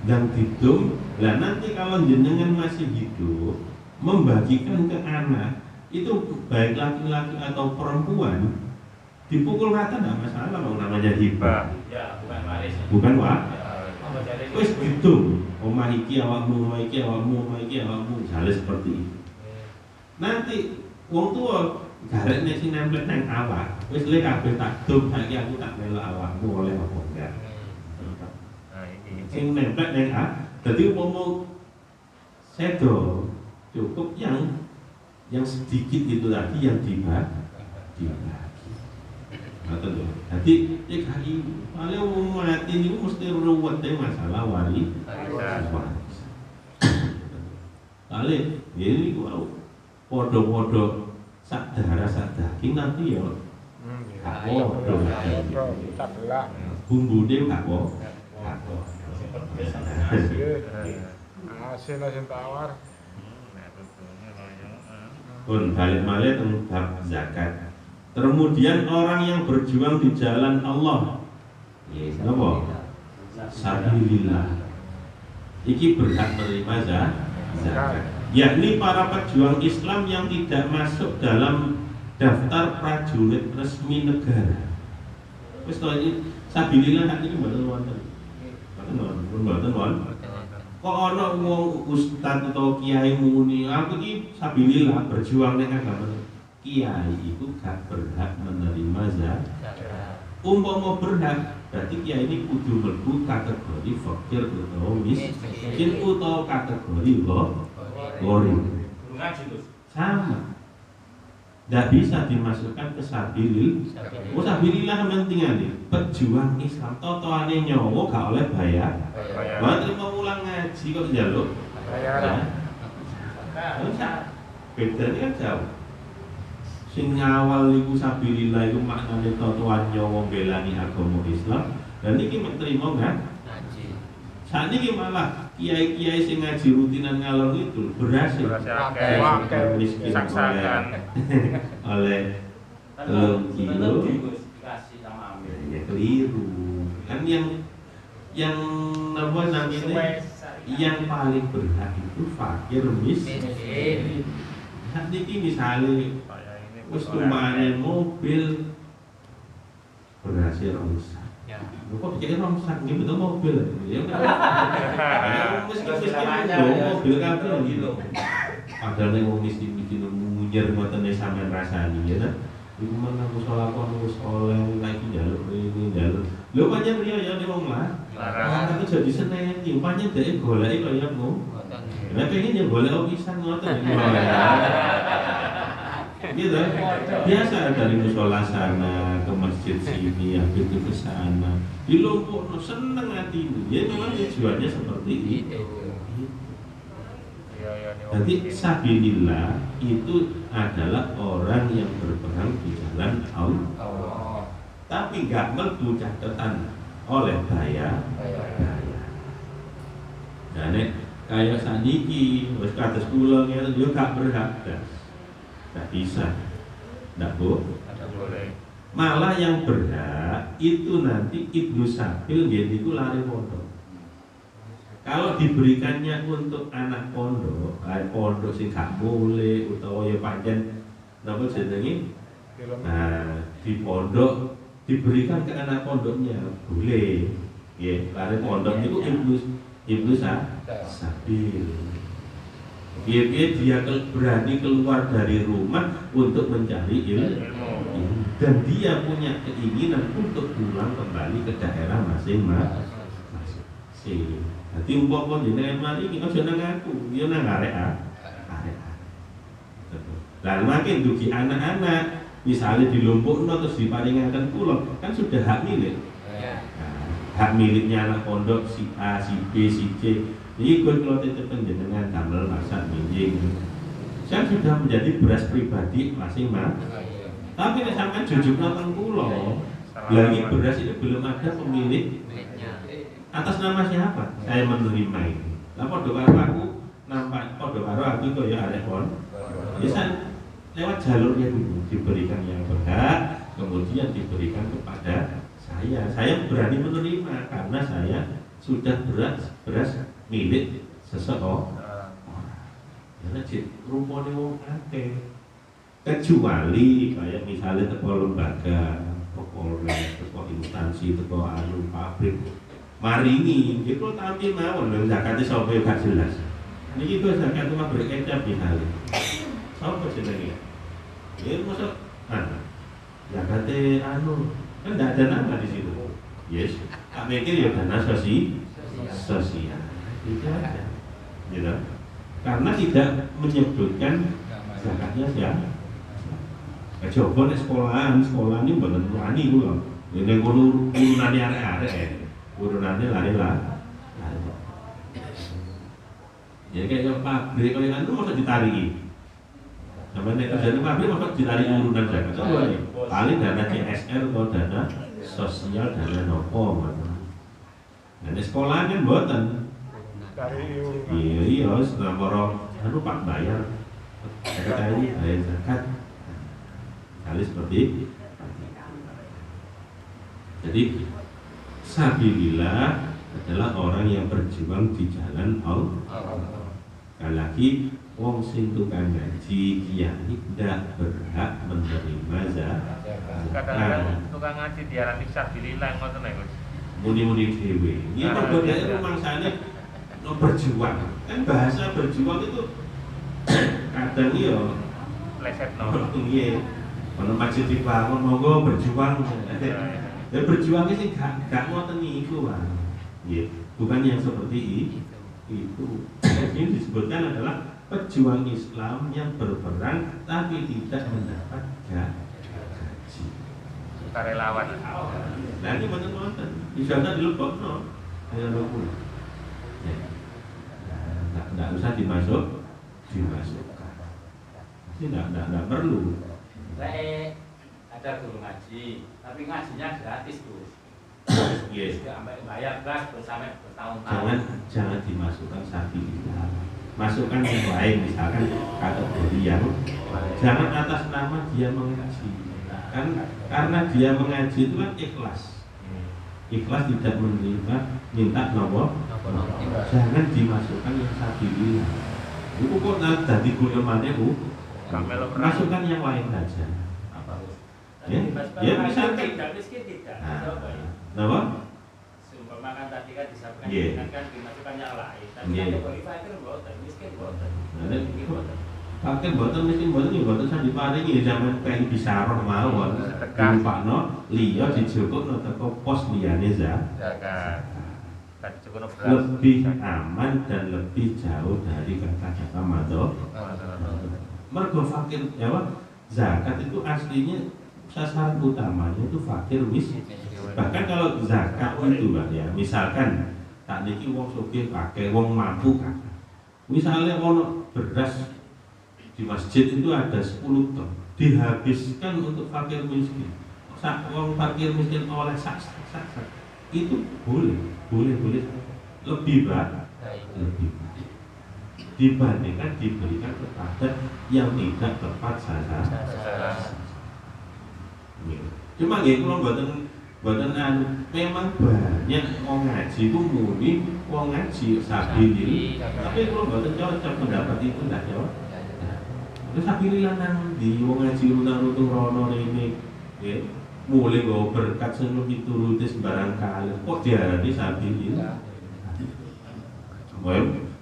Dan didum, lah nanti kalau jenengan masih hidup membagikan ke anak itu baik laki-laki atau perempuan dipukul rata tidak masalah, kalau namanya hibah. Ya, bukan waris. Bukan wah. Ya. Wes didum, omah iki awakmu, omah iki awakmu, omah iki awakmu, misalnya seperti itu. Nanti wong tua garek nek sing nempel nang awak, wis lek kabeh tak dum, saiki aku tak melok awakmu oleh apa enggak. Sing nempel neng jadi umpama sedo cukup yang sedikit itu tadi yang dibagi. Jadi IKI paling mati ini mesti ruwet deh masalah waris. Kali ini kalau podo-podo sak darah sak daging nanti ya podo. Tak belah. Bumbu dia nggak kok. Asin asin tawar. Pun balik-balik tentang zakat. Kemudian orang yang berjuang di jalan Allah, apa? Sabilillah. Iki berhak menerima zakat. Yakni para pejuang Islam yang tidak masuk dalam daftar prajurit resmi negara. Wis to iki sabilillah iki mboten wonten. Mboten wonten. Kok ana wong ustaz atau kiai muni, aku iki sabilillah berjuang ning agama. Kiai itu gak berhak menerima zakat. Umpama berhak, berarti kiai ini kudu mlebu kategori fakir utawa miskin utawa kategori gori. Sama. Tidak bisa dimasukkan ke sabilillah. Oh sabilillah pentingnya nih. Pejuang Islam totoane nyawa gak oleh bayar. Bahwa terima ulang ngaji kok njaluk Bayaran. Bedanya kan jauh. Sing ngawal iku sabilillah iku maknane totoan nyawa belani agama Islam. Dan iki menerima kan? Saat ini malah kiai-kiai sing ngaji rutinan ngalor itu berhasil miskin oleh kilo ya keliru kan yang apa namanya yang paling berhak itu fakir miskin. Saat ini misalnya wis tumpane mobil berhasil rusak. Kok jadi rusak gitu betul mobil ya kan mobil kabeh gitu padahal nek wong miskin munyer ngoten sampean rasani ya kan iku menang salah kok wis oleh lagi njaluk ini njaluk lho pancen riyo ya nek wong lah larang itu jadi seneni pancen dhek goleki kaya ngono nek pengen ya golek pisan ngoten gitu biasa dari musola sana ke masjid sini habis itu ke sana di Lombok seneng hatimu ya memang tujuannya seperti itu. Jadi sabilillah itu adalah orang yang berperang di jalan Allah tapi gak mlebu catatan oleh bayar. Dan kayak saniki wis kados kula ngene yo gak berhak. Tidak bisa, tidak boleh. Malah yang berhak itu nanti Ibnu Sabil jadi itu lari pondok. Kalau diberikannya untuk anak pondok, kayak pondok sih gak boleh, utawa ya pancen, napa jenenge? Nah di pondok diberikan ke anak pondoknya boleh. Ya, lari pondok itu Ibnu Sabil. Biar dia berani keluar dari rumah untuk mencari ilmu dan dia punya keinginan untuk pulang kembali ke daerah masing-masing. Jadi umpama jenengan mari iki aja nang aku, dia nang arek. Lalu makin dugi anak-anak misalnya dilumpukno terus diparingaken kula, kan sudah hak milik. Ya. Nah, hak miliknya anak pondok si A, si B, si C. Iki kula titipken jenengan damel masak minjing. Saya sudah menjadi beras pribadi masing-masing. Tapi nek sampean jujurna teng kula, lagi beras itu belum ada pemilik Miliknya. atas nama siapa? Saya menerima ini. Lah padha karo aku nampak padha karo aku kaya arek pon. Ya saya lewat jalurnya dulu diberikan yang berhak, kemudian diberikan kepada saya. Saya berani menerima karena saya sudah beras milik seseorang. Ya cek rumpone wong akeh. Kecuali kayak misalnya teko lembaga, teko instansi, teko pabrik maringi, itu tampil mawon lho zakate sapa gak jelas. Niki kok zakat cuma berkecap misalnya. Sapa jenenge? Ya masa zakate kan enggak ada nama di situ. Yes, tak mikir ya dana sosial. Itu aja. Gitu. Karena tidak menyebutkan zakatnya siapa. Coba nek sekolah ini mboten wani kula. Nek urunane arek-arek, urunane lari-lari. Ya kayak pabrik kaya anu masa ditariki. Sampai nek kerjane pabrik masa ditarik urunan zakat. Coba nih, paling dana CSR atau dana sosial, dana nopo. Nah, nek sekolah kan mboten. Dari Iya, senamoro anu Pak bayar. Zakat ini bayar zakat. Kali seperti itu. Jadi sabilillah adalah orang yang berjuang di jalan Allah. Sekali lagi, wong sing tukang ngaji kiai tidak berhak menerima zakat. Kadang-kadang tukang ngaji diarani sabilillah ngoten lho Gus. Muni-muni dhewe. Iki mergo dhek rumangsane no berjuang. Kan bahasa berjuang itu kadang yo Plesetno. iya. Kalau masjid dibangun, monggo berjuang. Ya berjuangnya sih gak ngoten niku, Bang. Ya, bukan yang seperti itu. Ini disebutkan adalah pejuang Islam yang berperang tapi tidak mendapat gaji. Sukarelawan. Nah ini betul-betul. Misalnya dilebokno, kayak logo. Ya, nggak usah dimasukkan. Ini nggak perlu. Ada guru ngaji, tapi ngajinya gratis Gus. Yes. Sampai bayar kelas sampai bertahun-tahun. Jangan dimasukkan sabilillah. Masukkan yang lain, misalkan kategori yang jangan atas nama dia mengaji. Kan karena dia mengaji itu kan ikhlas. Ikhlas tidak menerima minta nomor. Jangan dimasukkan yang sabilillah. Itu kok dadi gunemane masukkan yang lain saja. Apa Gus? Ya, Ya, misalkan tidak miskin tidak. Coba ya. Kenapa? Seumpamakan tadi kan disampaikan Iya. kan dimasukkan yang lain. Tapi Iya. kan kalau fakir mboten, miskin mboten. Nah, pakai boten miskin boten ya boten sandi paringi zaman kayak bisaroh mawon. Dilupakno liya dijukukno teko pos liyane Zakat. Tadi cukup beras. lebih aman dan lebih jauh dari kata-kata madhab. Mergo fakir Jawa zakat itu aslinya sasaran utamanya itu fakir miskin. Bahkan kalau zakat itu Pak ya, misalkan tak niki wong sugih pakai wong mampu kan. Misalnya ono beras di masjid itu ada 10 ton, dihabiskan untuk fakir miskin. Wong fakir miskin oleh sak. Itu boleh lebih banyak. Lebih dibandingkan diberikan kepada yang tidak tepat sasaran. Cuma nggih kula mboten memang banyak wong ngaji itu muni wong ngaji sabilillah. Tapi kula mboten cocok pendapat itu ndak ya. Terus sabilillah nang di wong ngaji rutung rono rene nggih mulai nggo berkat sing dituruti sembarang kali. Kok diarani sabilillah?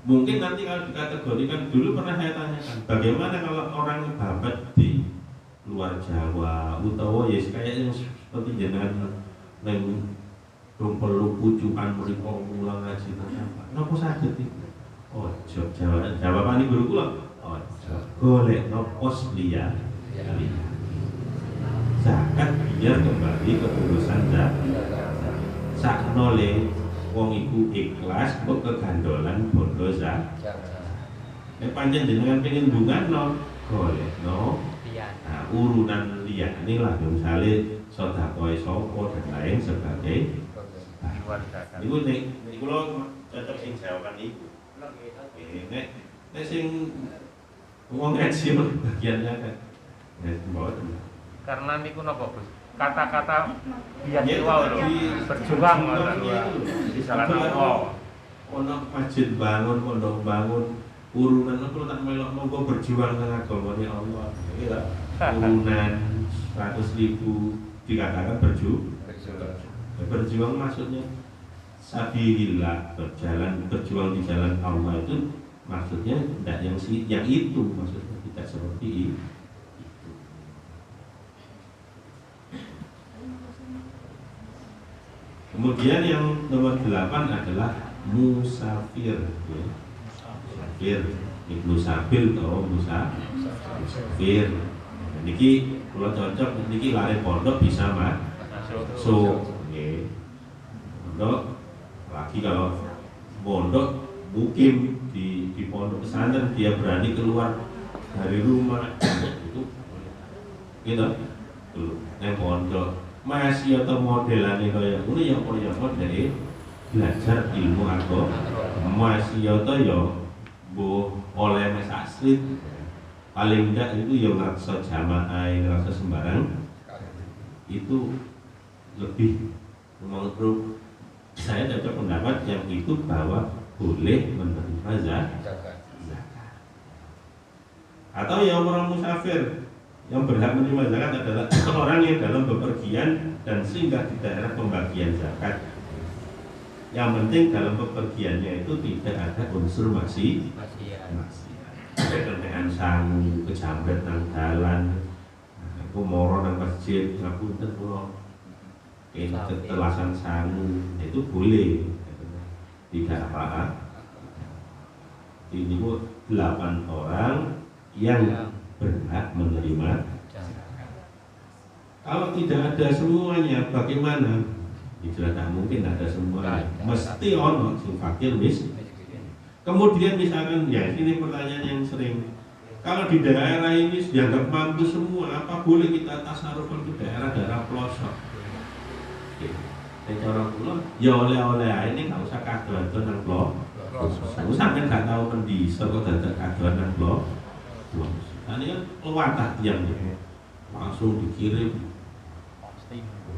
Mungkin nanti kalau dikategorikan, dulu pernah saya tanyakan bagaimana kalau orang babat di luar Jawa utawa ya kayak yang seperti jenengan neng perlu pucukan mriko mulang ngaji napa saged iki ojo jawabane guru kula ojo golek pos liya zakat biar kembali ke urusan zakat. Saknole wong iku ikhlas kok kegandolan bondo zakat. Nek pancen jenengan pengen bungano golekno urunan liyane lah misale sedekah sapa dan lain sebagainya. Luar zakat. Iku nek kula cocok sing jawaban iku. Nek sing wong ngaji bagian zakat. Nek mboten. Karena niku napa Gus? Kata-kata biar Ya, wow lho, berjuang di jalan Allah. Ono masjid bangun, pondok bangun, urunan aku tak melok monggo berjuang dengan agamane Allah. Iki lho, urunan 100.000 dikatakan berjuang maksudnya sabilillah, berjuang di jalan Allah itu maksudnya tidak yang itu maksudnya tidak seperti itu. Kemudian yang nomor 8 adalah musafir, ya. Musafir, Ibnu Sabil atau musafir. Niki kalau cocok, niki lari pondok bisa masuk. Okay. Pondok, lagi kalau pondok mukim di pondok pesantren dia berani keluar dari rumah itu, gitu. Yang pondok masih atau modelannya kaya ini yang kaya dari belajar ilmu agama masih atau ya bu oleh mes asli paling enggak itu yang ngerasa jamaah ngerasa sembarang itu lebih menurut saya cocok pendapat yang itu bahwa boleh menerima zakat atau yang orang musafir yang berhak menerima zakat adalah orang yang dalam bepergian dan singgah di daerah pembagian zakat. Yang penting dalam bepergiannya itu tidak ada unsur maksiat. Kekentean sangu, kejambret nang dalan, aku moro nang masjid, ngapunten kula ketelasan sangu, itu boleh. Tidak apa-apa. Ini 8 orang yang berhak menerima. Kalau tidak ada semuanya, bagaimana? Itu tidak mungkin ada semuanya. Mesti ono sing fakir miskin. Kemudian misalkan ya ini pertanyaan yang sering. Kalau di daerah ini dianggap mampu semua, apa boleh kita tasarufkan ke daerah-daerah pelosok? Cara kula ya oleh-oleh ini nggak usah kadoan nang pelosok. Sampeyan nggak tahu mendisa kok dadak kadoan nang pelosok. Nah ini kan lewatah yang langsung dikirim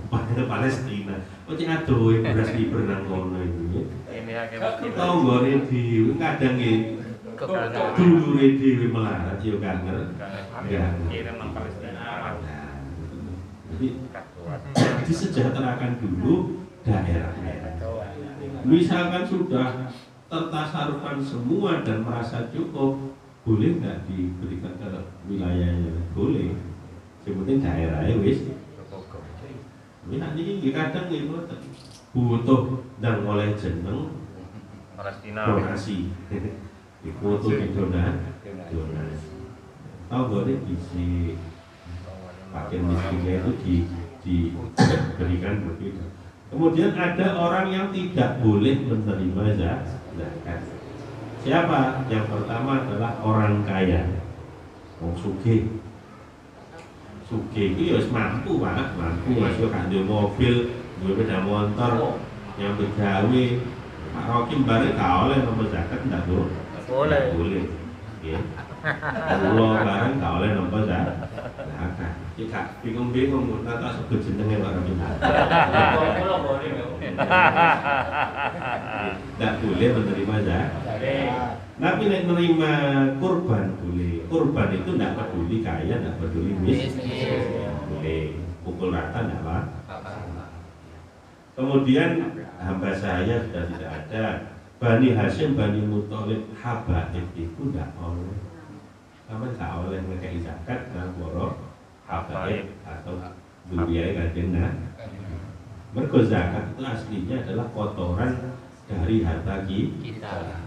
pada Palestina. Kok cek adoh beras liber nang kono itu. Ini akhirnya Tahu gore dhewe kadang dulure dhewe melarat yo kangen. kirim nang Palestina. Jadi disejahterakan dulu daerahnya. Misalkan sudah tertasarufkan semua dan merasa cukup, boleh nggak diberikan ke wilayahnya? Boleh. Sebutin daerahnya wis. Minat ini kadang itu butuh dan oleh jeneng Palestina. donasi. Foto di donasi. Tahu boleh isi pakaian miskinnya itu diberikan begitu. Kemudian ada orang yang tidak boleh menerima zakat. Siapa? Yang pertama adalah orang kaya, orang sugih. Sugih itu ya mampu banget, mampu masuk kanjeng mobil, duwe sepeda motor, yang begawe. Pak Rokim bareng gak oleh nomor zakat ndak boleh. Boleh. Nggih. Kulo bareng gak oleh nomor zakat. Iki bingung-bingung nata sebut jenenge Pak Rokim. Ndak boleh menerima zakat. Tapi nek menerima kurban boleh. Kurban itu ndak peduli kaya, ndak peduli miskin. Boleh. Pukul rata ndak apa. Kemudian hamba saya sudah tidak ada. Bani Hashim, Bani Muthalib, habaib itu ndak oleh. Sampai ndak oleh ngekei zakat nang para habaib atau duriyae kanjeng Nabi. Mergo zakat itu aslinya adalah kotoran dari harta kita.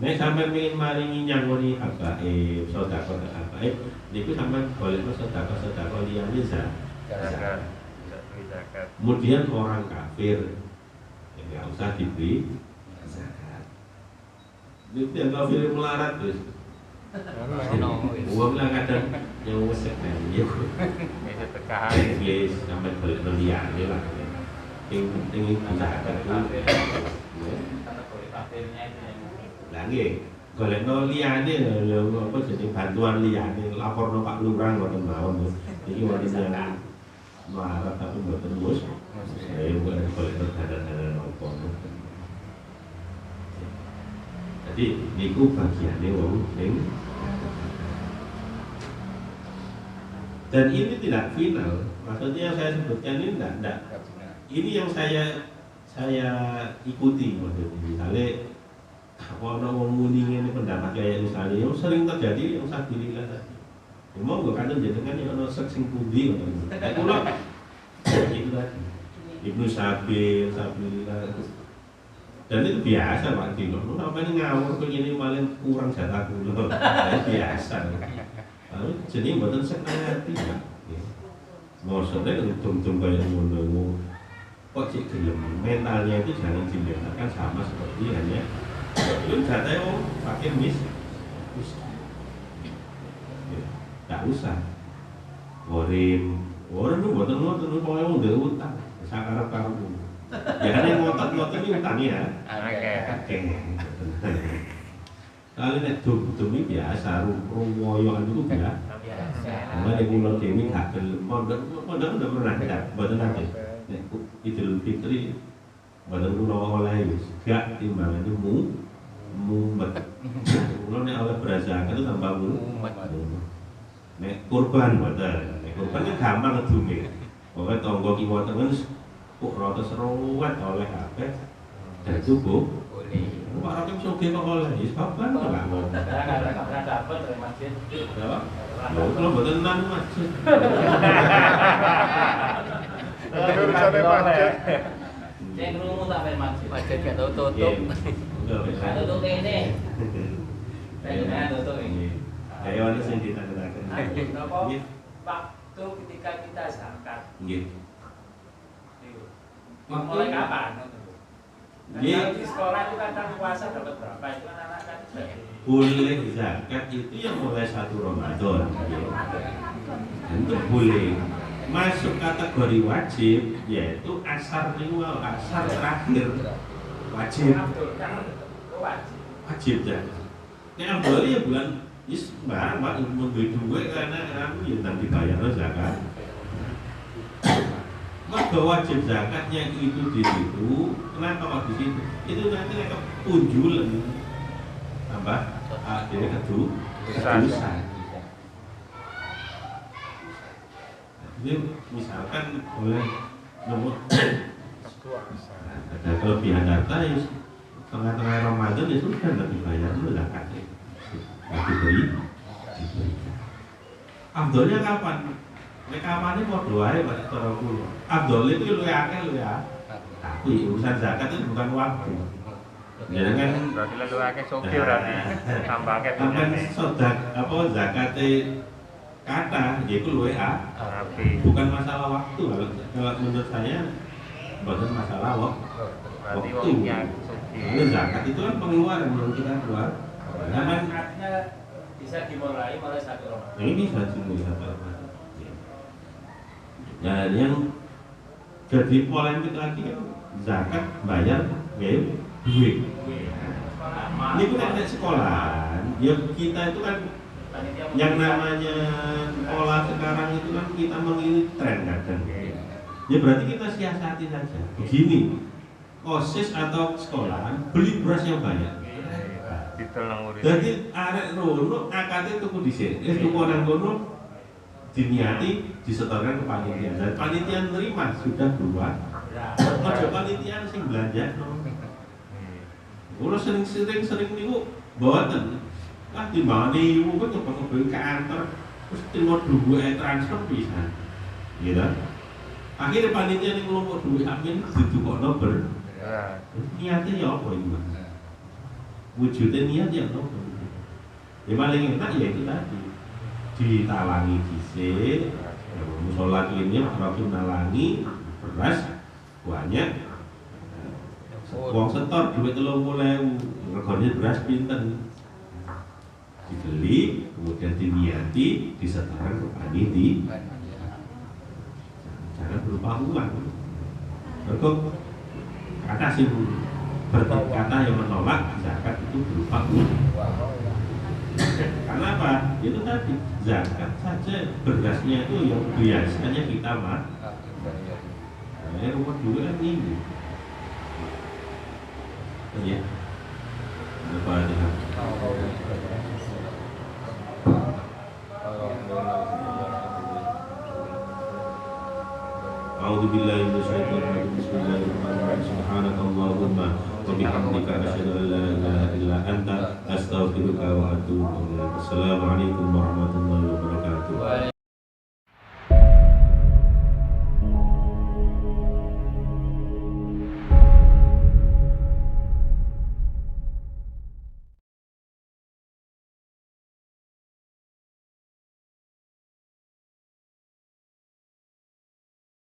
Nek sampai ingin maringi nyangoni habaib, sedekah habaib, niku sampai boleh sedekah liyane Zakat. Zakat. Kemudian orang kafir ya nggak usah diberi zakat. Itu yang kafir melarat terus. Uang lah kadang yang wesek nih, ya. Itu tekahan. Inggris sampai balik belian ya lah. Yang penting zakat itu. Karena boleh kafirnya itu yang Lagi, golek no liane lho apa jadi bantuan liane lapor no Pak Lurah ngoten mawon. Iki wonten yang melarat tapi mboten bos. Saya bukan golek dana-dana nopo. Jadi niku bagiane wong sing dan ini tidak final. Maksudnya yang saya sebutkan ini tidak. Ini yang saya ikuti maksudnya. Misalnya kalau orang muni ini pendapat kayak misalnya yang sering terjadi yang sabilillah tadi. Mau gak kadang jenengan yang ono sing pundi ngoten. Kula itu tadi. Ibnu Sabil, sabilillah. Dan itu biasa Pak Dino. Apa ini ngawur begini malah kurang jatah kula. Biasa. Lalu jadi mboten sengerti Pak. Maksudnya untung-untung kaya ngono. Kok cek gelem mentalnya itu jangan diletakkan sama seperti hanya itu jatahnya om pakai miskin tak usah ngorim itu buatan ngotot itu kalau udah utang sakarap-karap ya kan yang ngotot ini utang ya oke kali ini demi biasa rumoyoan itu biasa karena yang ular dewi gak gelem mondok udah pernah buatan nanti Idul Fitri badan lu oleh gak timbangannya mumet. Kalau nek oleh berazakan itu tambah mumet. Nek kurban badan, nek kurban kan gampang ngedunge. Pokoke tangga kiwa tengen kok rada seruwet oleh kabeh. Dan cukup. Pak Hakim sugih kok oleh wis papan kok gak ngono. Kadang-kadang nggak pernah dapat dari masjid. Ya. Lho kalau mboten nang masjid. Itu urusannya masjid. Cek rumu tak main masjid. Masjid gak tutup. Ada tutup ini. Saya tutup ini. Kayak wani sing ditandhaken. Napa waktu ketika kita zakat? Nggih. Mulai kapan? Nggih. Di sekolah itu kan puasa dapat berapa? Itu kan anak kan Boleh zakat itu yang mulai 1 Ramadan. Itu boleh. Masuk kategori wajib yaitu asar riwal, asar terakhir wajib ya. Ini Abdul ya bulan is mbak mau duit karena kamu ya nanti bayar zakat. Maka wajib zakatnya itu di situ. Kenapa kok di situ? Itu nanti mereka punjulan tambah dia kedudukan. Jadi misalkan oleh nomor ada kelebihan data ya tengah-tengah Ramadan ya sudah nggak dibayar dulu zakatnya nggak diberikan. Abdolnya kapan? Kapan ini mau doain pada cara kulo. Abdol itu lu ya. Tapi urusan zakat itu bukan waktu. Jadi kan Berarti lu akeh soki berarti tambah akeh apa sodak apa zakatnya kata yaitu WA bukan masalah waktu kalau menurut saya bukan masalah berarti waktu. wongnya soki. Lalu zakat itu kan pengeluaran yang kita keluar. Zaman zakatnya bisa dimulai 1 Ramadan. ini bisa dimulai 1 Ramadan. Nah yang jadi polemik lagi kan zakat bayar duit. Ini kan ada sekolah. Ya kita itu kan yang namanya sekolah sekarang itu kan kita mengikuti tren kadang. Ya berarti kita siasati saja. Begini, OSIS atau sekolah beli beras yang banyak. Jadi arek rono akadnya tuku dhisik. Tuku nang kono diniati disetorkan ke panitia. Dan panitia nerima sudah buat. Ojo panitia sing belanja. Kulo sering niku mboten. Lah timbangane ibu kok coba ke kantor terus terima duit transfer bisa. Gitu. Akhirnya panitia ning kelompok duit amin didukokno ber. Niatnya ya apa iki, Mas? Wujudnya niat ya apa? Ya paling enak ya itu tadi. Ditalangi dhisik. Ya musola ini makin nalangi beras banyak. Wong setor duit 30.000, regane beras pinten. Dibeli, kemudian diniati, disetorkan kembali di jangan berupa uang. Berikut kata sih kata yang menolak zakat itu berupa uang. Karena apa? Itu tadi zakat saja berasnya itu yang biasanya kita makan. Rumah dulu kan ini. Ya. Al-Fatihah. A'udzu billahi minasyaitonir rajim. Bismillahirrahmanirrahim. Subhanakallahumma wa bihamdika asyhadu an la ilaha illa anta astaghfiruka wa atubu ilaik. Assalamualaikum warahmatullahi wabarakatuh.